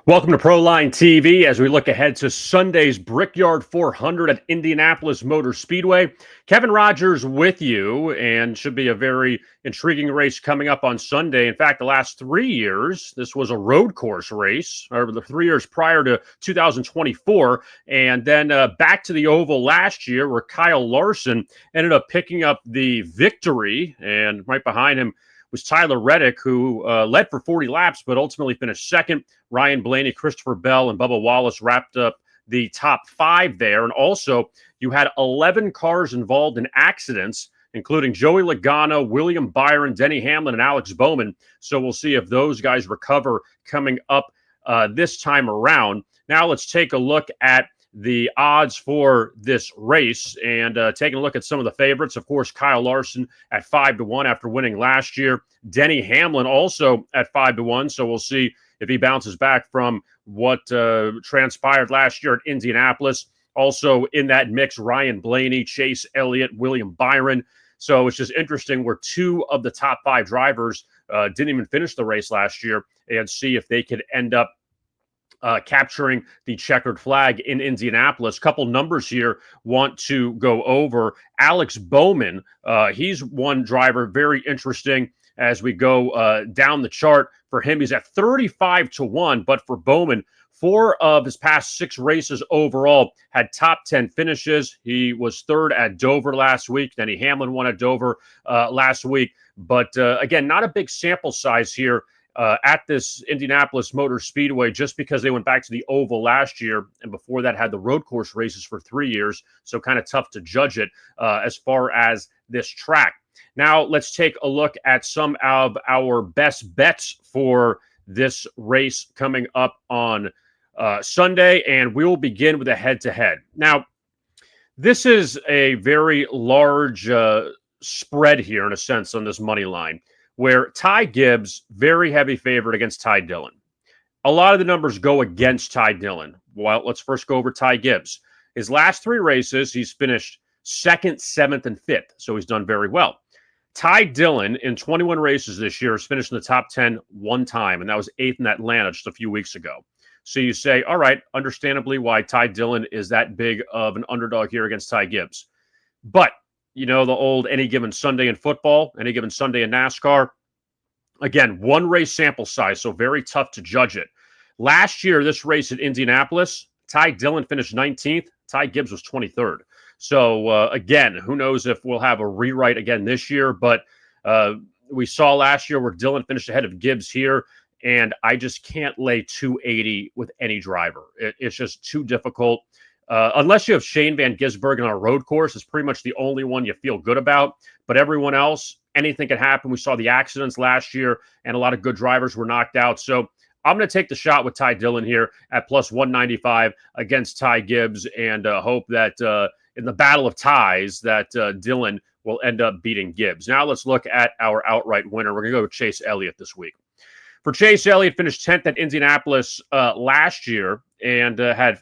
Welcome to Proline TV as we look ahead to Sunday's Brickyard 400 at Indianapolis Motor Speedway. Kevin Rogers with you, and should be a very intriguing race coming up on Sunday. In fact, the last 3 years, this was a road course race, or the 3 years prior to 2024, and then back to the oval last year where Kyle Larson ended up picking up the victory, and right behind him was Tyler Reddick, who led for 40 laps, but ultimately finished second. Ryan Blaney, Christopher Bell, and Bubba Wallace wrapped up the top 5 there. And also, you had 11 cars involved in accidents, including Joey Logano, William Byron, Denny Hamlin, and Alex Bowman. So we'll see if those guys recover coming up this time around. Now let's take a look at the odds for this race and taking a look at some of the favorites. Of course, Kyle Larson at 5-1 after winning last year. Denny Hamlin also at 5-1. So we'll see if he bounces back from what transpired last year at Indianapolis. Also in that mix, Ryan Blaney, Chase Elliott, William Byron. So it's just interesting where 2 of the top 5 drivers didn't even finish the race last year, and see if they could end up capturing the checkered flag in Indianapolis. Couple numbers here want to go over. Alex Bowman, he's one driver, very interesting as we go down the chart. For him, he's at 35-1, but for Bowman, 4 of his past 6 races overall had top 10 finishes. He was 3rd at Dover last week. Denny Hamlin won at Dover last week. But again, not a big sample size here at this Indianapolis Motor Speedway, just because they went back to the oval last year, and before that had the road course races for 3 years. So kind of tough to judge it as far as this track. Now let's take a look at some of our best bets for this race coming up on Sunday, and we will begin with a head-to-head. Now, this is a very large spread here in a sense on this money line, where Ty Gibbs, very heavy favorite against Ty Dillon. A lot of the numbers go against Ty Dillon. Well, let's first go over Ty Gibbs. His last 3 races, he's finished 2nd, 7th, and 5th, so he's done very well. Ty Dillon, in 21 races this year, has finished in the top 10 one time, and that was 8th in Atlanta just a few weeks ago. So you say, all right, understandably why Ty Dillon is that big of an underdog here against Ty Gibbs. But you know, the old any given Sunday in football, any given Sunday in NASCAR. Again, 1 race sample size, so very tough to judge it. Last year, this race at Indianapolis, Ty Dillon finished 19th. Ty Gibbs was 23rd. So, again, who knows if we'll have a rewrite again this year. But we saw last year where Dillon finished ahead of Gibbs here, and I just can't lay 280 with any driver. It's just too difficult. Unless you have Shane Van Gisbergen on a road course, it's pretty much the only one you feel good about. But everyone else, anything can happen. We saw the accidents last year, and a lot of good drivers were knocked out. So I'm going to take the shot with Ty Dillon here at plus 195 against Ty Gibbs, and hope that in the battle of ties that Dillon will end up beating Gibbs. Now let's look at our outright winner. We're going to go with Chase Elliott this week. For Chase Elliott, finished 10th at Indianapolis last year, and had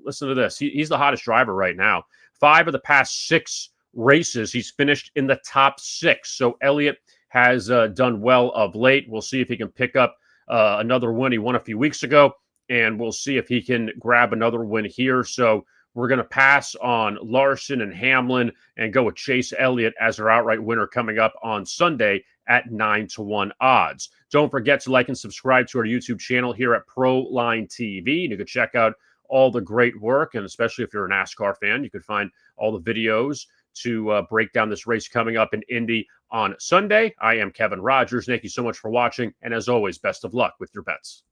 listen to this. He's the hottest driver right now. 5 of the past 6 races, he's finished in the top 6. So Elliott has done well of late. We'll see if he can pick up another win. He won a few weeks ago, and we'll see if he can grab another win here. So we're going to pass on Larson and Hamlin and go with Chase Elliott as our outright winner coming up on Sunday at 9-1 odds. Don't forget to like and subscribe to our YouTube channel here at Proline TV. You can check out all the great work, and especially if you're a NASCAR fan, you can find all the videos to break down this race coming up in Indy on Sunday. I am Kevin Rogers. Thank you so much for watching, and as always, best of luck with your bets.